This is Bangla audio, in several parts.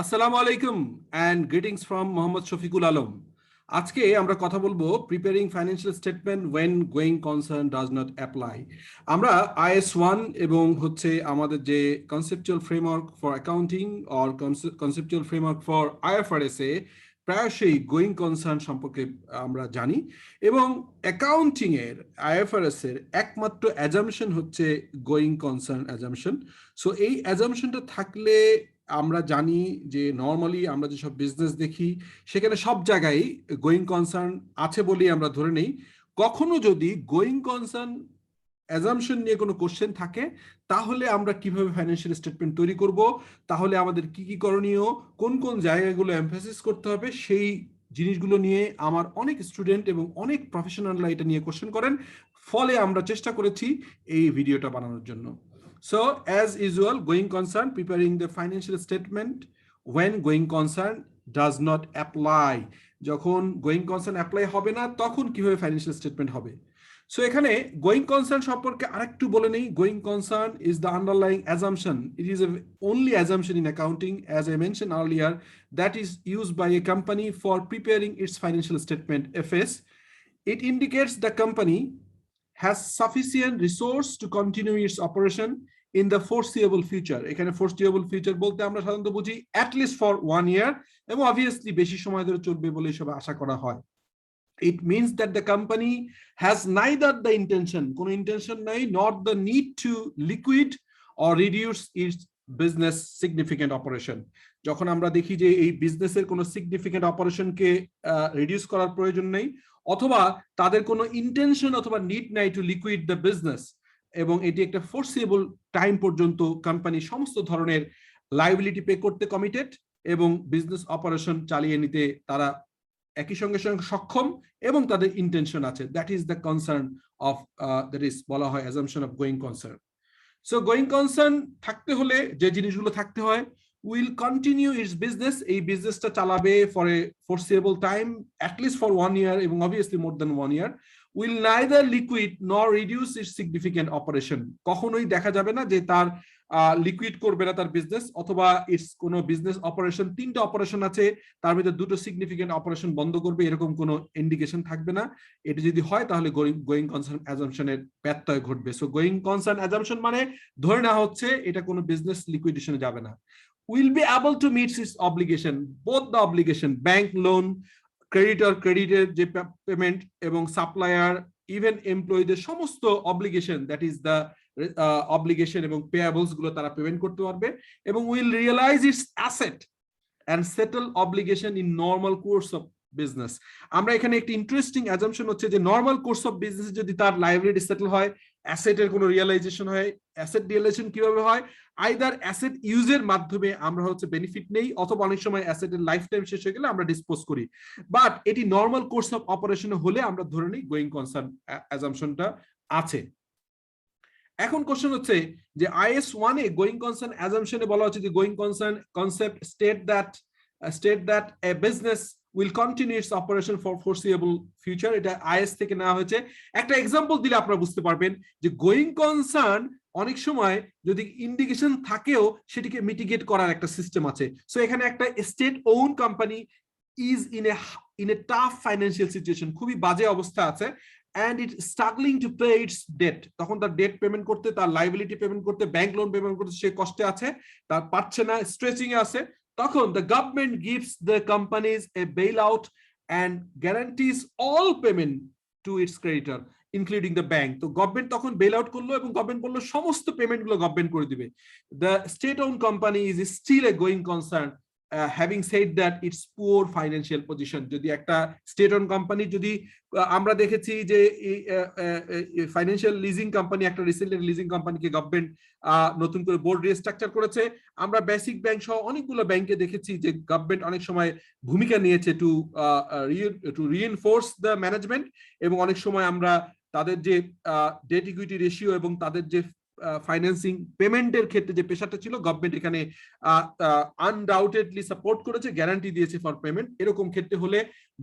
আসসালামু আলাইকুম and greetings from Mohammad Shafiqul Alam. আজকে আমরা কথা বলবো preparing financial statement when going concern does not apply। আমরা IS1 এবং আমাদের যে conceptual framework for accounting or conceptual framework for IFRS এ প্রায়শই গোয়িং কনসার্ন সম্পর্কে আমরা জানি, এবং অ্যাকাউন্টিং এর IFRS এর একমাত্র অ্যাজাম্পশন হচ্ছে গোয়িং কনসার্ন অ্যাজাম্পশন। সো এই অ্যাজাম্পশনটা থাকলে আমরা জানি যে নর্মালি আমরা যেসব বিজনেস দেখি সেখানে সব জায়গায় গোয়িং কনসার্ন আছে বলেই আমরা ধরে নেই। কখনো যদি গোয়িং কনসার্ন অ্যাজাম্পশন নিয়ে কোনো কোশ্চেন থাকে তাহলে আমরা কিভাবে ফাইন্যান্সিয়াল স্টেটমেন্ট তৈরি করব, তাহলে আমাদের কি কি করণীয়, কোন কোন জায়গাগুলো এমফাসিস করতে হবে, সেই জিনিসগুলো নিয়ে আমার অনেক স্টুডেন্ট এবং অনেক প্রফেশনালরা এটা নিয়ে কোশ্চেন করেন। ফলে আমরা চেষ্টা করেছি এই ভিডিওটা বানানোর জন্য। So, as usual, going concern, preparing the financial statement when going concern does not apply. যখন going concern apply হবে না তখন কিভাবে financial statement হবে। So এখানে going concern সম্পর্কে আরেকটু বলে নেই। Going concern is the underlying assumption. It is a only assumption in accounting, as I mentioned earlier, that is used by a company for preparing its financial statement FS. It indicates the company has sufficient resource to continue its operation in the foreseeable future. এখানে foreseeable future বলতে আমরা সাধারণত বুঝি at least for 1 year, এবং obviously বেশি সময় ধরে চলবে বলে সব আশা করা হয়। It means that the company has neither the intention, কোনো intention নাই, nor the need to liquid or reduce its business significant operation. যখন আমরা দেখি যে এই বিজনেসের কোনো সিগনিফিকেন্ট অপারেশনকে রিডিউস করার প্রয়োজন নেই, অথবা তাদের কোনো ইন্টেনশন অথবা নিড নাই টু লিকুইড দ্য বিজনেস, এবং এটি একটা ফোরসিয়েবল টাইম পর্যন্ত কোম্পানি সমস্ত ধরনের লায়াবিলিটি পে করতে কমিটেড এবং বিজনেস অপারেশন চালিয়ে নিতে তারা একই সঙ্গে সক্ষম এবং তাদের ইন্টেনশন আছে, that is the concern of that is বলা হয় assumption of going concern. So going concern থাকতে হলে যে জিনিসগুলো থাকতে হয়, will continue its business, এই বিজনেসটা চালাবে for a foreseeable time, at least for 1 year, এবং obviously more than 1 year, will neither liquid nor reduce its significant operation. কখনোই দেখা যাবে না যে তার লিকুইড করবে না তার বিজনেস, অথবা ইটস কোনো বিজনেস অপারেশন, 3টা অপারেশন আছে তার মধ্যে 2টো সিগনিফিকেন্ট অপারেশন বন্ধ করবে, এরকম কোনো ইন্ডিকেশন থাকবে না। এটা যদি হয় তাহলে গোয়িং কনসার্ন অ্যাজাম্পশনের ব্যত্যয় ঘটবে। সো গোয়িং কনসার্ন অ্যাজাম্পশন মানে ধরে নেওয়া হচ্ছে এটা কোনো বিজনেস লিকুইডেশনে যাবে না। Will be able to meet its obligation, both the obligation, bank loan, creditor যে পেমেন্ট, এবং সাপ্লায়ার, ইভেন এমপ্লয়ীদের সমস্ত obligation, that is the obligation এবং পেয়াবলস গুলো তারা পেমেন্ট করতে পারবে, এবং will realise its asset and settle obligation in normal course of business. আমরা এখানে একটা ইন্টারেস্টিং অ্যাজাম্পশন হচ্ছে যে নরমাল কোর্স অফ বিজনেস যদি তার লায়াবিলিটি সেটেল হয়, অ্যাসেটের কোনো রিয়েলাইজেশন হয়। অ্যাসেট রিয়েলাইজেশন কিভাবে হয়? আইদার অ্যাসেট ইউজের মাধ্যমে আমরা বেনিফিট নেই, অথবা অনেক সময় অ্যাসেটের লাইফ টাইম শেষ হয়ে গেলে আমরা ডিসপোজ করি। বাট এটি নরমাল কোর্স অফ অপারেশন হলে আমরা ধরে নিই গোয়িং কনসার্ন অ্যাজাম্পশনটা আছে। এখন কোশ্চেন হচ্ছে যে IS1 এ গোয়িং কনসার্ন অ্যাজাম্পশনে বলা হচ্ছে যে going concern concept state that a business will continue its operation for foreseeable future. এটা IS থেকে নেওয়া হয়েছে। একটা এক্সাম্পল দিলে আপনারা বুঝতে পারবেন যে গোয়িং কনসার্ন অনেক সময় যদি ইন্ডিকেশন থাকেও সেটিকে মিটিগেট করার একটা সিস্টেম আছে। সো এখানে একটা state on company is in a tough financial situation, খুবই বাজে অবস্থা আছে, and it's struggling to pay its debt, তখন তার ডেট পেমেন্ট করতে, তার লায়াবিলিটি পেমেন্ট করতে, ব্যাংক লোন পেমেন্ট করতে সে কষ্টে আছে, তার পারছে না, স্ট্রেচিং এ আছে। তখন the government gives the companies a bailout and guarantees all payment to its creditor including the bank. তো গভর্নমেন্ট তখন বেল আউট করলো এবং গভর্নমেন্ট বললো সমস্ত পেমেন্ট গুলো গভর্নমেন্ট করে দিবে। The state owned company is still a going concern, having said that its poor financial position. যদি একটা স্টেট ওন কোম্পানি, যদি আমরা দেখেছি যে ফাইন্যান্সিয়াল লিজিং কোম্পানি, একটা রিসেন্টলি লিজিং কোম্পানিকে গভর্নমেন্ট নতুন করে বোর্ড রিস্ট্রাকচার করেছে। আমরা বেসিক ব্যাংক সহ অনেকগুলো ব্যাংকে দেখেছি যে গভর্নমেন্ট অনেক সময় ভূমিকা নিয়েছে টু রিইনফোর্স দ্য ম্যানেজমেন্ট, এবং অনেক সময় আমরা তাদের যে ডেট ইকুইটি রেশিও এবং তাদের যে ফাইন্যান্সিং পেমেন্টের ক্ষেত্রে যে পেশাটা ছিল, গভর্নমেন্ট এখানে আনডাউটেডলি সাপোর্ট করেছে, গ্যারান্টি দিয়েছে ফর পেমেন্ট। এরকম ক্ষেত্রে হলে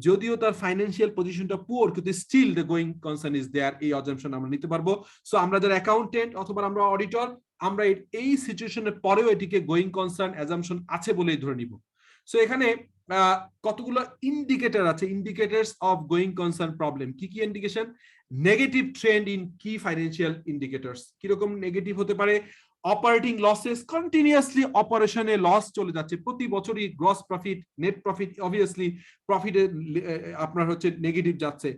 যদিও তার ফাইন্যান্সিয়াল পজিশনটা পুয়ার, কিন্তু still the going concern is there, এই অজাম্পশন আমরা নিতে পারবো। সো আমরা যারা অ্যাকাউন্টেন্ট অথবা আমরা অডিটর, আমরা এই সিচুয়েশনের পরেও এটিকে গোয়িং কনসার্ন অ্যাজাম্পশন আছে বলেই ধরে নিব। সো এখানে কতগুলো ইন্ডিকেটর আছে, indicators of going concern problem. কি কি indication? Negative trend in key financial indicators. কিরকম নেগেটিভ হতে পারে? অপারেটিং লসেস, কন্টিনিউয়াসলি অপারেশনে লস চলে যাচ্ছে, প্রতি বছরই gross profit, net profit, obviously প্রফিটে আপনার হচ্ছে নেগেটিভ যাচ্ছে।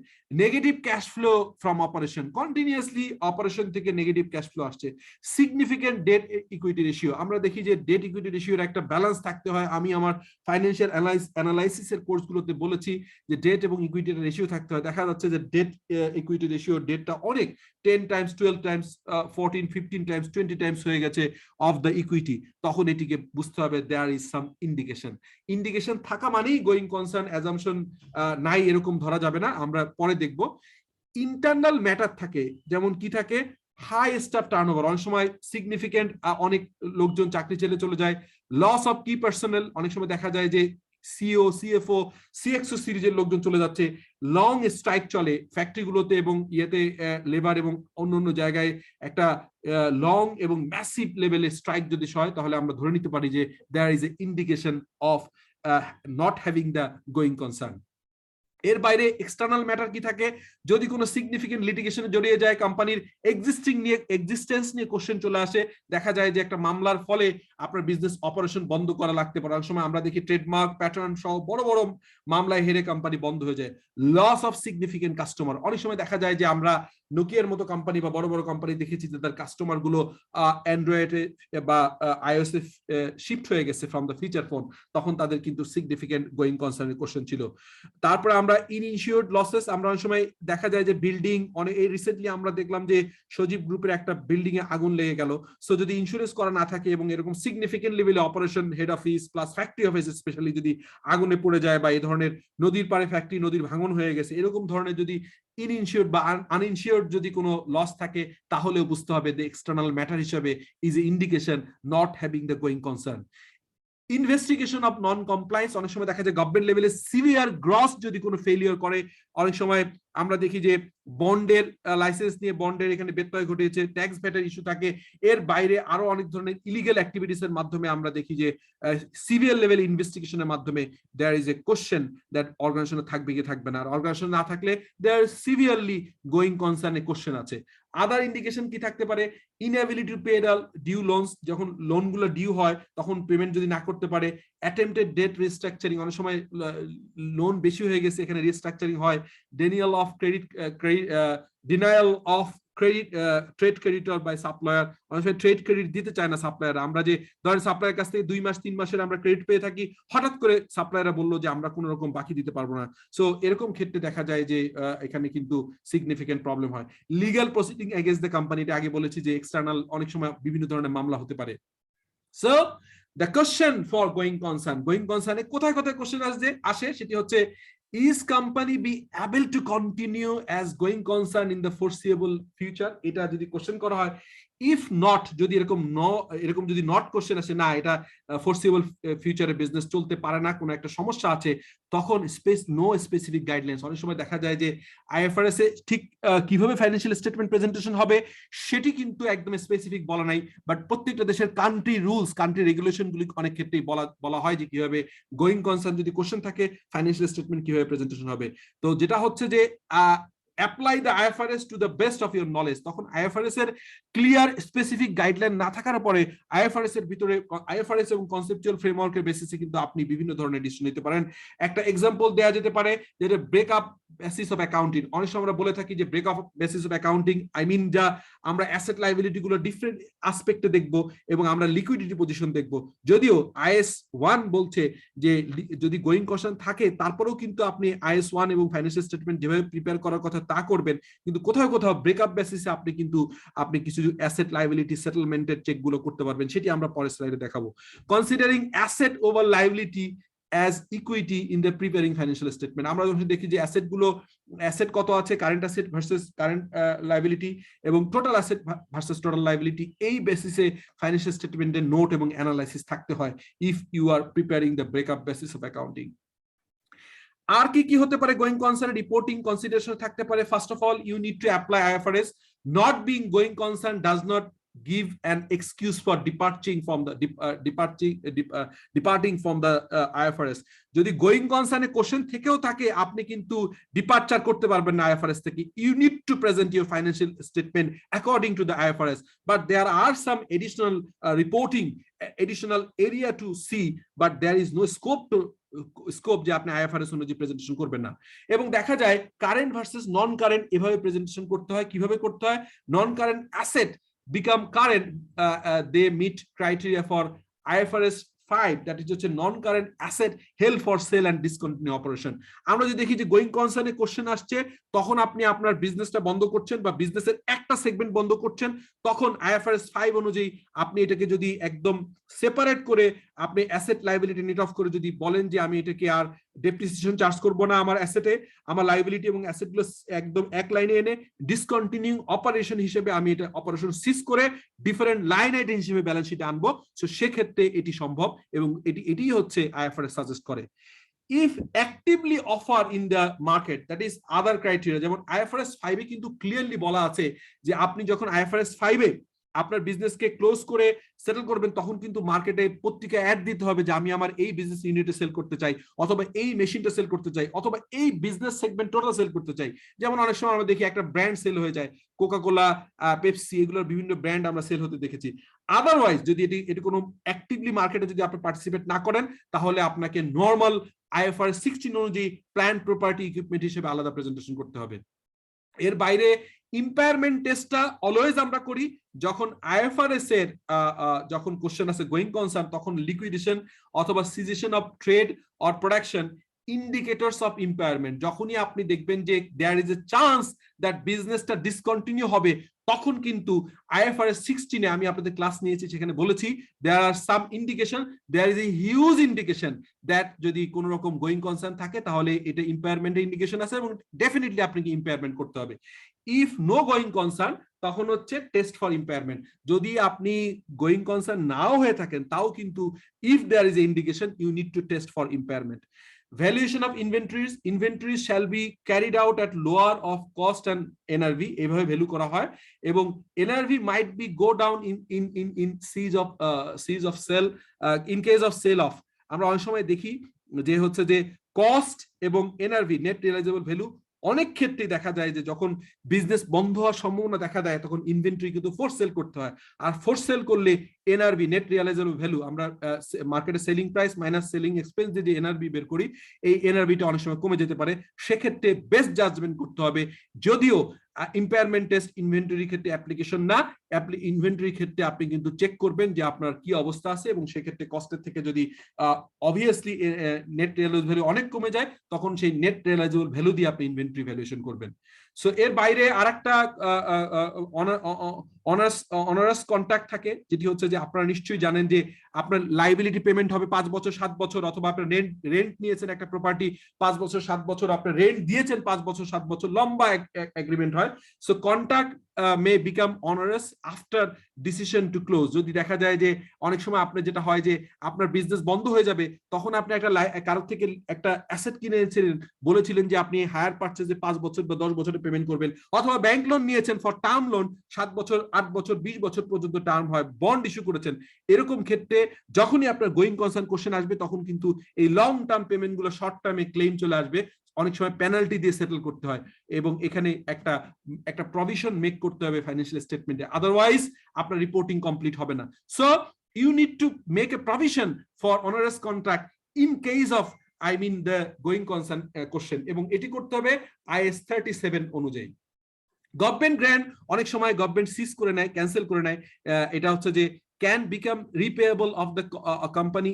Negative cash flow from operation, continuously operation থেকে নেগেটিভ ক্যাশ ফ্লো আসছে। সিগনিফিকেন্ট ডেট ইকুইটি রেশিও, আমরা দেখি যে ডেট ইকুইটি রেশিওর একটা ব্যালেন্স থাকতে হয়। আমি আমার ফাইন্যান্সিয়াল অ্যানালাইসিসের কোর্সগুলোতে বলেছি যে ডেট এবং ইকুইটির রেশিও থাকতে হয়। দেখা যাচ্ছে যে ডেট ইকুইটি রেশিও ডেটটা অনেক 10 টাইমস, 12 টাইমস, 14, 15 টাইমস, 20 টাইমস হয়ে গেছে অফ দ্য ইকুইটি, তখন এটিকে বুঝতে হবে there is some indication. Indication থাকা মানেই গোয়িং কনসার্ন অ্যাজাম্পশন নাই এরকম ধরা যাবে না, আমরা পরে দেখব। ইন্টারনাল ম্যাটার থাকে, যেমন কি থাকে? হাই স্টাফ টার্নওভার, অনেক সময় সিগনিফিকেন্ট অনেক লোকজন চাকরি ছেড়ে চলে যায়। লস অফ কি পার্সোনাল, অনেক সময় দেখা যায় যে সিও, সিএফও, সিএক্সও সিরিজের লোকজন চলে যাচ্ছে। লং স্ট্রাইক চলে ফ্যাক্টরিগুলোতে এবং ইয়েতে লেবার এবং অন্য অন্য জায়গায় একটা লং এবং ম্যাসিভ লেভেলে স্ট্রাইক যদি হয়, তাহলে আমরা ধরে নিতে পারি যে there is a indication of not having the going concern. এর বাইরে এক্সটার্নাল ম্যাটার কি থাকে? যদি কোনো সিগনিফিকেন্ট লিটিগেশনে জড়িয়ে যায়, কোম্পানির এক্সিস্টেন্স নিয়ে কোশ্চেন চলে আসে, দেখা যায় যে একটা মামলার ফলে আপনার বিজনেস অপারেশন বন্ধ করা লাগতে পারে। অনেক সময় আমরা দেখি ট্রেডমার্ক, প্যাটার্ন সহ বড় বড় মামলায় হেরে কোম্পানি বন্ধ হয়ে যায়। লস অফ সিগনিফিকেন্ট কাস্টমার, অনেক সময় দেখা যায় যে আমরা নোকিয়ার মতো কোম্পানি বা বড় বড় কোম্পানি দেখেছি যে তার কাস্টমার গুলো অ্যান্ড্রয়েডে বা আইওএস এ শিফট হয়ে গেছে ফ্রম দ্য ফিচার ফোন, তখন তাদের কিন্তু সিগনিফিকেন্ট গোয়িং কনসার্নের কোশ্চেন ছিল। তারপরে আমরা ইনইনশিওর্ড লসেস, আমরা অনেক সময় দেখা যায় যে বিল্ডিং, অনেক এই রিসেন্টলি আমরা দেখলাম যে সজীব গ্রুপের একটা বিল্ডিং এ আগুন লেগে গেল। সো যদি ইন্স্যুরেন্স করা না থাকে এবং এরকম সিগনিফিকেন্ট লেভেলে operation, head office plus factory office specially যদি আগুনে পড়ে যায়, বা এই ধরনের নদীর পাড়ে ফ্যাক্টরি, নদীর ভাঙন হয়ে গেছে, এরকম ধরনের যদি ইনইনশিওর্ড বা আনইনশিওর্ড যদি কোনো লস থাকে, তাহলেও বুঝতে হবে যে এক্সটার্নাল ম্যাটার হিসেবে is a indication not having the going concern. Investigation of non compliance, অনেক সময় দেখা যায় গভর্নমেন্ট লেভেলে সিভিয়ার গ্রস যদি কোনো ফেলিওর করে, অনেক সময় আমরা দেখি যে বন্ডের লাইসেন্স নিয়ে বন্ডের এখানে ব্যত্যয় ঘটেছে, ট্যাক্স ভ্যাটের ইস্যু থাকে। এর বাইরে আরো অনেক ধরনের ইলিগাল অ্যাক্টিভিটিস এর মাধ্যমে আমরা দেখি যে সিভিয়ার লেভেল ইনভেস্টিগেশনের মাধ্যমে there is a question that organisation থাকবে কি থাকবে না। আর অর্গানাইজেশন না থাকলে দেয়ার সিভিয়ারলি গোয়িং কনসার্নে কোশ্চেন আছে। আদার ইন্ডিকেশন কি থাকতে পারে? Inability to pay due loans, যখন লোনগুলো ডিউ হয় তখন পেমেন্ট যদি না করতে পারে। অ্যাটেম্পটেড ডেট রিস্ট্রাকচারিং, অনেক সময় লোন বেশি হয়ে গেছে, এখানে রিস্ট্রাকচারিং হয়। Denial of credit, denial of credit, trade creditor by supplier, অনেক সময় ট্রেড ক্রেডিট দিতে চায় না সাপ্লায়ার। আমরা যে ধরেন সাপ্লায়ার কাছ থেকে 2 মাস 3 মাসের আমরা ক্রেডিট পেয়ে থাকি, হঠাৎ করে সাপ্লায়াররা বললো যে আমরা কোনো রকম বাকি দিতে পারবো না। সো এরকম ক্ষেত্রে দেখা যায় যে এখানে কিন্তু সিগনিফিকেন্ট প্রবলেম হয়। Legal proceeding against the company, এটা আগে বলেছি যে এক্সটার্নাল অনেক সময় বিভিন্ন ধরনের মামলা হতে পারে। So the question for going কনসার্নে কোথায় কোথায় কোশ্চেন আসে সেটি হচ্ছে, is company be able to continue as going concern in the foreseeable future? এটা যদি কোশ্চেন করা হয়, ইফ নট, যদি এরকম যদি নট কোশ্চেন আসে, না এটা ফোরসিবল ফিউচারে বিজনেস চলতে পারে না, কোনো একটা সমস্যা আছে, তখন নো স্পেসিফিক গাইডলাইন্স। অনেক সময় দেখা যায় যে আইএফআরএস এ ঠিক কিভাবে ফাইন্যান্সিয়াল স্টেটমেন্ট প্রেজেন্টেশন হবে সেটি কিন্তু একদম স্পেসিফিক বলা নাই, বাট প্রত্যেকটা দেশের কান্ট্রি রুলস, কান্ট্রি রেগুলেশন গুলি অনেক ক্ষেত্রেই বলা হয় যে কিভাবে গোয়িং কনসার্ন যদি কোশ্চেন থাকে ফাইন্যান্সিয়াল স্টেটমেন্ট কিভাবে প্রেজেন্টেশন হবে। তো যেটা হচ্ছে যে apply the IFRS to the best of your knowledge, তখন আইএফআরএস এর ক্লিয়ার স্পেসিফিক গাইডলাইন না থাকার পরে আইএফআরএস এর ভিতরে আইএফআরএস এবং কনসেপচুয়াল ফ্রেমওয়ার্কের বেসিসে কিন্তু আপনি বিভিন্ন ধরনের ডিসিশন নিতে পারেন। একটা এক্সাম্পল দেওয়া যেতে পারে যেটা ব্রেকআপ বেসিস অফ অ্যাকাউন্টিং। অনেক সময় আমরা বলে থাকি যে breakup basis of accounting, I mean যা আমরা অ্যাসেট লায়াবিলিটি গুলো ডিফারেন্ট আসপেক্টে দেখব এবং আমরা লিকুইডিটি পজিশন দেখব। যদিও আইএস 1 বলছে যে যদি গোয়িং কনসার্ন থাকে তারপরেও কিন্তু আপনি আইএস 1 এবং ফাইন্যান্সিয়াল স্টেটমেন্ট যেভাবে প্রিপেয়ার করার কথা তা করবেন, কিন্তু কোথাও কোথাও ব্রেকআপ বেসিসে আপনি কিছু অ্যাসেট লায়াবিলিটি সেটেলমেন্টের চেক গুলো করতে পারবেন, সেটি আমরা পরের স্লাইডে দেখাবো। Considering asset over liability as equity in the preparing financial statement, আমরা যখন দেখি যে অ্যাসেট কত আছে, current asset versus current liability এবং total asset versus total liability, এই বেসিসে ফাইন্যান্সিয়াল স্টেটমেন্টের নোট এবং অ্যানালাইসিস থাকতে হয় if you are preparing the breakup basis of accounting. আর কি হতে পারে গোয়িং কনসার্ন রিপোর্টিং কনসিডারেশন থাকতে পারে? First of all, you need to apply IFRS. Not being going concern does not give an excuse for departing from the departing from the IFRS. যদি গোয়িং কনসার্নে কোশ্চেন থেকেও থাকে আপনি কিন্তু ডিপার্চার করতে পারবেন না IFRS থেকে। You need to present your financial statement according to the IFRS, but there are some additional reporting, additional area to see, but there is no scope যে আপনি IFRS অনুযায়ী প্রেজেন্টেশন করবেন না। এবং দেখা যায় কারেন্ট ভার্সেস নন কারেন্ট এভাবে প্রেজেন্টেশন করতে হয়। কিভাবে করতে হয়? নন current asset become current, they meet criteria for IFRS 5, that is হচ্ছে non current asset held for sale and discontinue operation. আমরা যদি দেখি যে গোয়িং কনসার্নে কোশ্চেন আসছে, তখন আপনি আপনার বিজনেসটা বন্ধ করছেন বা বিজনেসের একটা সেগমেন্ট বন্ধ করছেন, তখন IFRS 5 অনুযায়ী আপনি এটাকে যদি একদম সেপারেট করে আপনি অ্যাসেট লাইবিলিটি নেট অফ করে যদি বলেন যে আমি এটাকে আর ডেপ্রিসিয়েশন চার্জ করব না আমার অ্যাসেটে, আমার লাইবিলিটি এবং অ্যাসেটগুলো একদম এক লাইনে এনে ডিসকন্টিনিউ অপারেশন হিসেবে আমি এটা অপারেশন সিজ করে ডিফারেন্ট লাইন আইটেম হিসেবে ব্যালেন্স শিটে আনবো, সো সেক্ষেত্রে এটি সম্ভব এবং এটিই হচ্ছে IFRS সাজেস্ট করে। if actively offer in the market, that is other criteria, যেমন IFRS 5 এ কিন্তু ক্লিয়ারলি বলা আছে যে আপনি যখন IFRS 5 এ আপনার বিজনেসকে ক্লোজ করে সেটেল করবেন, তখন কিন্তু মার্কেটে পত্রিকা অ্যাড দিতে হবে যে আমি আমার এই বিজনেস ইউনিটে সেল করতে চাই, অথবা এই মেশিনটা সেল করতে চাই, অথবা এই বিজনেস সেগমেন্ট টোটাল সেল করতে চাই। যেমন অনেক সময় আমরা দেখি একটা ব্র্যান্ড সেল হয়ে যায়, কোকাকোলা, পেপসি, এগুলোর বিভিন্ন ব্র্যান্ড আমরা সেল হতে দেখেছি। আদারওয়াইজ যদি এটি কোনো অ্যাক্টিভলি মার্কেটে যদি আপনি পার্টিসিপেট না করেন, তাহলে আপনাকে নর্মাল IFRS 16 অনুযায়ী প্ল্যান্ট প্রপার্টি ইকুইপমেন্ট হিসেবে আলাদা প্রেজেন্টেশন করতে হবে। এর বাইরে ইম্পায়ারমেন্ট টেস্টটা অলওয়েজ আমরা করি যখন IFRS এর যখন কোশ্চেন আছে গোয়িং কনসার্ন, তখন লিকুইডেশন অথবা cessation of trade or production indicators of impairment, যখনই আপনি দেখবেন যে there is a chance that বিজনেসটা ডিসকন্টিনিউ হবে, তখন কিন্তু IFRS 16 এ আমি আপনাদের ক্লাস নিয়েছি, সেখানে বলেছি there are some indication, there is a huge indication that যদি কোন রকম গোয়িং কনসার্ন থাকে তাহলে এটা ইম্পায়ারমেন্টের ইন্ডিকেশন আছে এবং ডেফিনেটলি আপনাকে ইম্পায়ারমেন্ট করতে হবে। ইফ নো গোয়িং কনসার্ন, তখন হচ্ছে টেস্ট ফর ইম্পায়ারমেন্ট। যদি আপনি গোয়িং কনসার্ন নাও হয়ে থাকেন, তাও কিন্তু if there is a indication you need to test for impairment. Valuation of inventories shall be carried out at lower of cost and NRV, এভাবে ভ্যালু করা হয়, এবং NRV might be go down in cease of sell in case of sell off। আমরা অনেক সময় দেখি যে হচ্ছে যে কস্ট এবং NRV নেট রিয়েলাইজেবল ভ্যালু অনেক ক্ষেত্রে দেখা যায় যে যখন বিজনেস বন্ধ হওয়ার সম্ভাবনা দেখা দেয়, তখন ইনভেন্টরি কিন্তু ফোর্স সেল করতে হয়, আর ফোর্স সেল করলে NRV নেট রিয়েলাইজেবল ভ্যালু, আমরা মার্কেটে selling price minus selling expense দিয়ে যে NRV বের করি, এই NRVটা অনেক সময় কমে যেতে পারে। সেক্ষেত্রে বেস্ট জাজমেন্ট করতে হবে, যদিও ইম্পায়ারমেন্ট টেস্ট ইনভেন্টরি ক্ষেত্রে অ্যাপ্লিকেশন না, ইনভেন্টরি ক্ষেত্রে আপনি কিন্তু চেক করবেন যে আপনার কি অবস্থা আছে, এবং সেক্ষেত্রে কস্টের থেকে যদি অবভিয়াসলি নেট রিয়েলাইজেবল ভ্যালু অনেক কমে যায়, তখন সেই নেট রিয়েলাইজেবল ভ্যালু দিয়ে আপনি ইনভেন্টরি ভ্যালুয়েশন করবেন। সো এর বাইরে আরেকটা অনারাস কন্ট্রাক্ট থাকে, যেটি হচ্ছে যে আপনারা নিশ্চয়ই জানেন যে আপনার লাইবিলিটি পেমেন্ট হবে 5 বছর 7 বছর, অথবা আপনার রেন্ট নিয়েছেন একটা প্রপার্টি 5 বছর 7 বছর, আপনার রেন্ট দিয়েছেন 5 বছর 7 বছর, লম্বা এগ্রিমেন্ট হয়। So contract may become onerous after decision to close. যদি দেখা যায় যে অনেক সময় আপনার যেটা হয় যে আপনার বিজনেস বন্ধ হয়ে যাবে, তখন আপনি একটা কারোর থেকে একটা অ্যাসেট কিনেছিলেন, বলেছিলেন যে আপনি হায়ার পারচেজে 5 বছর বা 10 বছরের পেমেন্ট করবেন, অথবা ব্যাংক লোন নিয়েছেন ফর টার্ম লোন 7 বছর 8 বছর 20 বছর পর্যন্ত টার্ম হয়, বন্ড ইস্যু করেছেন। এরকম ক্ষেত্রে যখনই আপনার গোয়িং কনসার্ন কোশ্চেন আসবে, তখন কিন্তু এই লং টার্ম পেমেন্ট গুলো শর্ট টার্মে ক্লেম চলে আসবে, অনেক সময় পেনাল্টি দিয়ে সেটেল করতে হয়, এবং এখানে একটা প্রভিশন মেক করতে হবে ফাইন্যান্সিয়াল স্টেটমেন্টে, আদারওয়াইজ আপনার রিপোর্টিং কমপ্লিট হবে না। So you need to make a provision for onerous contract in case of the going concern question, এবং এটি করতে হবে IAS 37 অনুযায়ী। গভর্নমেন্ট গ্র্যান্ট অনেক সময় গভর্নমেন্ট সিজ করে নেয়, ক্যান্সেল করে নেয়, এটা হচ্ছে যে can become repayable of the company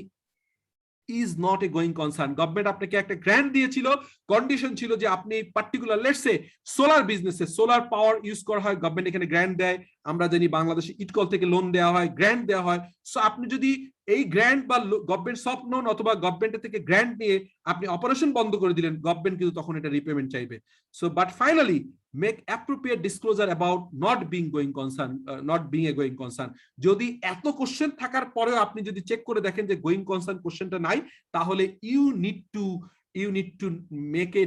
is not a going concern। Government আপনাকে একটা গ্র্যান্ট দিয়েছিল, কন্ডিশন ছিল যে আপনি পার্টিকুলার লেটস সে সোলার বিজনেসে সোলার পাওয়ার ইউজ করা হয়, গভর্নমেন্ট এখানে গ্র্যান্ট দেয়, আমরা জানি বাংলাদেশে ইটকল থেকে লোন দেওয়া হয়, গ্র্যান্ট দেওয়া হয়। সো আপনি যদি এই গ্র্যান্ট বা গভর্নমেন্ট সফট লোন অথবা গভর্নমেন্টের থেকে গ্র্যান্ট নিয়ে আপনি অপারেশন বন্ধ করে দিলেন, গভর্নমেন্ট কিন্তু তখন এটা রিপেমেন্ট চাইবে। So but finally make appropriate disclosure about not being a going concern। যদি এত কোশ্চেন থাকার পরেও আপনি যদি চেক করে দেখেন যে গোয়িং কনসার্ন কোশ্চেনটা নাই, তাহলে you need to you need to make a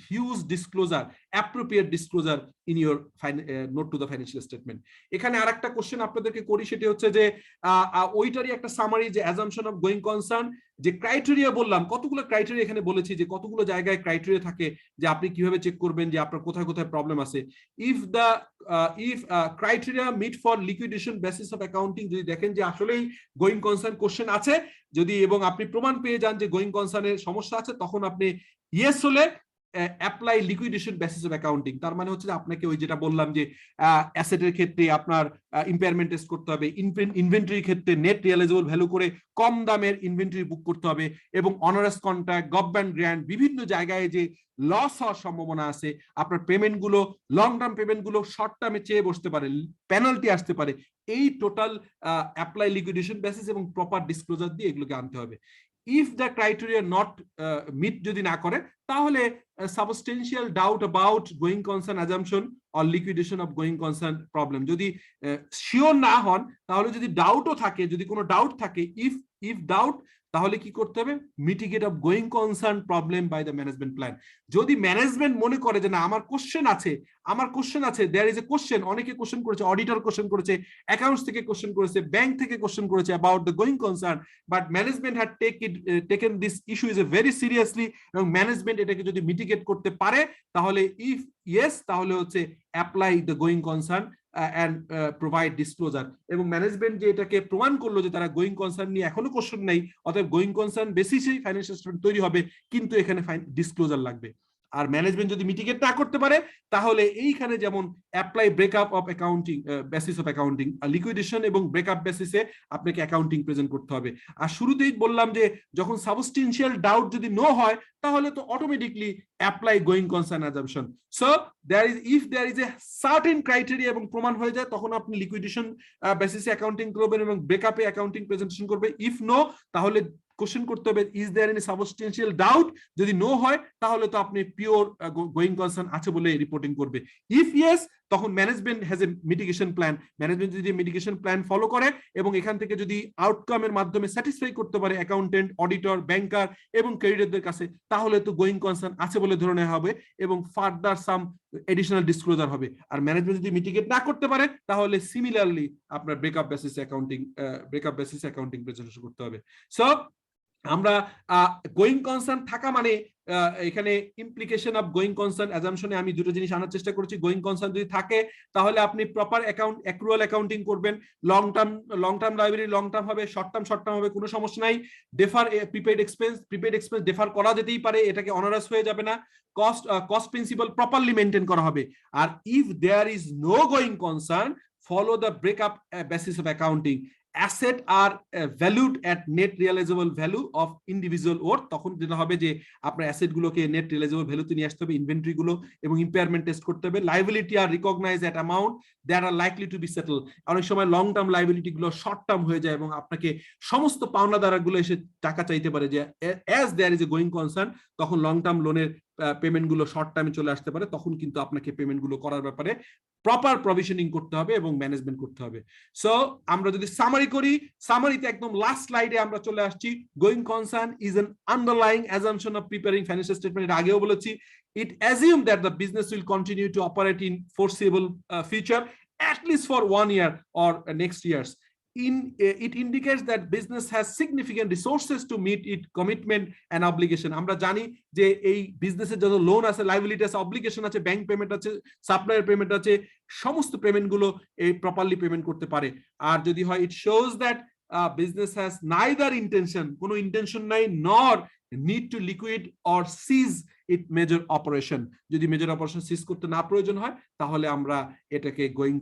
huge disclosure, appropriate disclosure in your note to the financial statement. এখানে আরেকটা কোশ্চেন আপনাদেরকে করি, সেটা হচ্ছে যে ওইটারই একটা সামারি, যে অ্যাজাম্পশন অফ গোয়িং কনসার্ন, যে ক্রাইটেরিয়া বললাম, কতগুলো ক্রাইটেরিয়া এখানে বলেছি, যে কতগুলো জায়গায় ক্রাইটেরিয়া থাকে যে আপনি কিভাবে চেক করবেন যে আপনার কোথায় কোথায় প্রবলেম আছে। If criteria meet for liquidation basis of accounting, যদি দেখেন যে আসলেই গোয়িং কনসার্ন কোশ্চেন আছে, যদি এবং আপনি প্রমাণ পেয়ে যান যে গোয়িং কনসার্নের সমস্যা আছে, তখন আপনি ইয়েস হলে apply liquidation basis of accounting. তার মানে হচ্ছে যে আপনাকে ওই যেটা বললাম যে অ্যাসেটের ক্ষেত্রে আপনার ইম্পেয়ারমেন্ট টেস্ট করতে হবে, ইনভেন্টরির ক্ষেত্রে নেট রিয়ালাইজেবল ভ্যালু করে কম দামের ইনভেন্টরি বুক করতে হবে, এবং অনারাস কন্ট্রাক্ট, গভর্নমেন্ট গ্র্যান্ট, বিভিন্ন জায়গায় যে লস হওয়ার সম্ভাবনা আছে, আপনার পেমেন্ট গুলো, লং টার্ম পেমেন্ট গুলো শর্ট টার্মে চেয়ে বসতে পারে, পেনাল্টি আসতে পারে, এই টোটাল অ্যাপ্লাই লিকুইডেশন বেসিস এবং প্রপার ডিসক্লোজার দিয়ে এগুলোকে আনতে হবে। If the criteria not meet যদি না করে, তাহলে substantial doubt about going concern assumption or liquidation of going concern problem, যদি শিওর না হন, তাহলে যদি ডাউটও থাকে, যদি কোনো ডাউট থাকে, ইফ ডাউট, তাহলে কি করতে হবে, mitigate of going concern problem by the management plan. যদি ম্যানেজমেন্ট মনে করে যে না আমার কোশ্চেন আছে, দেয়ার ইজ এ কোশ্চেন, অনেকে কোশ্চেন করেছে, অডিটর কোশ্চেন করেছে, অ্যাকাউন্টস থেকে কোশ্চেন করেছে, ব্যাংক থেকে কোশ্চেন করেছে about the going concern, but management had taken this issue is a very seriously, এবং ম্যানেজমেন্ট এটাকে যদি মিটিগেট করতে পারে, তাহলে ইফ ইয়েস, তাহলে হচ্ছে apply the going concern and provide disclosure, এবং ম্যানেজমেন্ট যে এটাকে প্রমাণ করলো যে তারা গোয়িং কনসার্ন নিয়ে এখনো কোশ্চেন নেই, অতএব গোয়িং কনসার্ন বেসিসেই ফাইন্যান্সিয়াল স্টেটমেন্ট তৈরি হবে, কিন্তু এখানে ডিসক্লোজার লাগবে। আর ম্যানেজমেন্ট যদি মিটিগেট না করতে পারে, তাহলে এইখানে যেমন apply breakup of accounting basis of accounting, liquidation এবং ব্রেকআপ বেসিসে আপনাকে অ্যাকাউন্টিং প্রেজেন্ট করতে হবে। আর শুরুতেই বললাম যে যখন সাবস্টেন্সিয়াল ডাউট যদি নো হয়, তাহলে তো automatically apply going concern assumption. So if there is a certain criteria এবং প্রমাণ হয়ে যায়, তখন আপনি লিকুইডেশন বেসিসে অ্যাকাউন্টিং করবেন এবং ব্রেকআপে অ্যাকাউন্টিং প্রেজেন্টেশন করবে। ইফ নো, তাহলে কোশ্চেন করতে হবে is there any substantial doubt, যদি নো হয় তাহলে তো আপনি পিওর গোয়িং কনসার্ন আছে বলে রিপোর্টিং করবে। ইফ ইয়েস, তখন management has a mitigation plan, management যদি মিটিগেশন প্ল্যান ফলো করে এবং এখান থেকে যদি আউটকামের মাধ্যমে স্যাটিসফাই করতে পারে অ্যাকাউন্টেন্ট, অডিটর, ব্যাংকার এবং ক্রেডিটরদের কাছে, তাহলে তো গোয়িং কনসার্ন আছে বলে ধরে নেওয়া হবে এবং ফার্দার সাম এডিশনাল ডিসক্লোজার হবে। আর ম্যানেজমেন্ট যদি মিটিগেট না করতে পারে, তাহলে সিমিলারলি আপনার ব্রেকআপ বেসিস অ্যাকাউন্টিং প্রেজেন্টেশন করতে হবে। সো আমরা গোয়িং কনসার্ন থাকা মানে এখানে ইমপ্লিকেশন অফ গোয়িং কনসার্ন অ্যাজাম্পশনে আমি দুটো জিনিস আনার চেষ্টা করেছি। গোয়িং কনসার্ন যদি থাকে, তাহলে আপনি প্রপার অ্যাক্রুয়াল অ্যাকাউন্টিং করবেন, long term liability long term হবে, শর্ট টার্ম হবে, কোনো সমস্যা নাই। ডেফার প্রিপেইড এক্সপেন্স ডেফার করা যেতেই পারে, এটাকে অনারাস হয়ে যাবে না। কস্ট প্রিন্সিপাল প্রপারলি মেনটেন করা হবে। আর if there is no going concern, follow the breakup basis of accounting. Asset are valued at net realizable value of individual worth, তখন যেটা হবে যে আপনার অ্যাসেট গুলোকে নেট রিয়েলাইজেবল ভ্যালুতে নিয়ে আসতে হবে, ইনভেন্টরি গুলো এবং ইম্পেয়ারমেন্ট টেস্ট করতে হবে। Liability are recognise at amount that are likely to be settle. অনেক সময় লং টার্ম লাইবিলিটি গুলো শর্ট টার্ম হয়ে যায় এবং আপনাকে সমস্ত পাওনাদার গুলো এসে টাকা চাইতে পারে, যে as there is a going concern, তখন লং টার্ম লোনের পেমেন্ট গুলো শর্ট টার্মে চলে আসতে পারে, তখন কিন্তু আপনাকে পেমেন্ট গুলো করার ব্যাপারে প্রপার প্রভিশনিং করতে হবে এবং ম্যানেজমেন্ট করতে হবে। সো আমরা যদি সামারি করি, সামারিতে একদম লাস্ট স্লাইডে আমরা চলে আসছি। Going concern is an underlying assumption of preparing financial statement. এর আগেও বলেছি, it assumes that the business will continue to operate in foreseeable future, at least for 1 year or next years. It indicates that business has significant resources to meet its commitment and obligation. আমরা জানি যে এই বিজনেসের যত লোন আছে, লাইবিলিটি আছে, অব্লিগেশন আছে, ব্যাংক পেমেন্ট আছে, সাপ্লায়ার পেমেন্ট আছে, সমস্ত পেমেন্ট গুলো এই প্রপারলি পেমেন্ট করতে পারে। আর যদি হয়, it shows that business has neither intention, কোনো ইন্টেনশন নাই, nor need to liquid or seize it major operation. যদি মেজর অপারেশন সিজ করতে না প্রয়োজন হয়, তাহলে আমরা এটাকে গোয়িং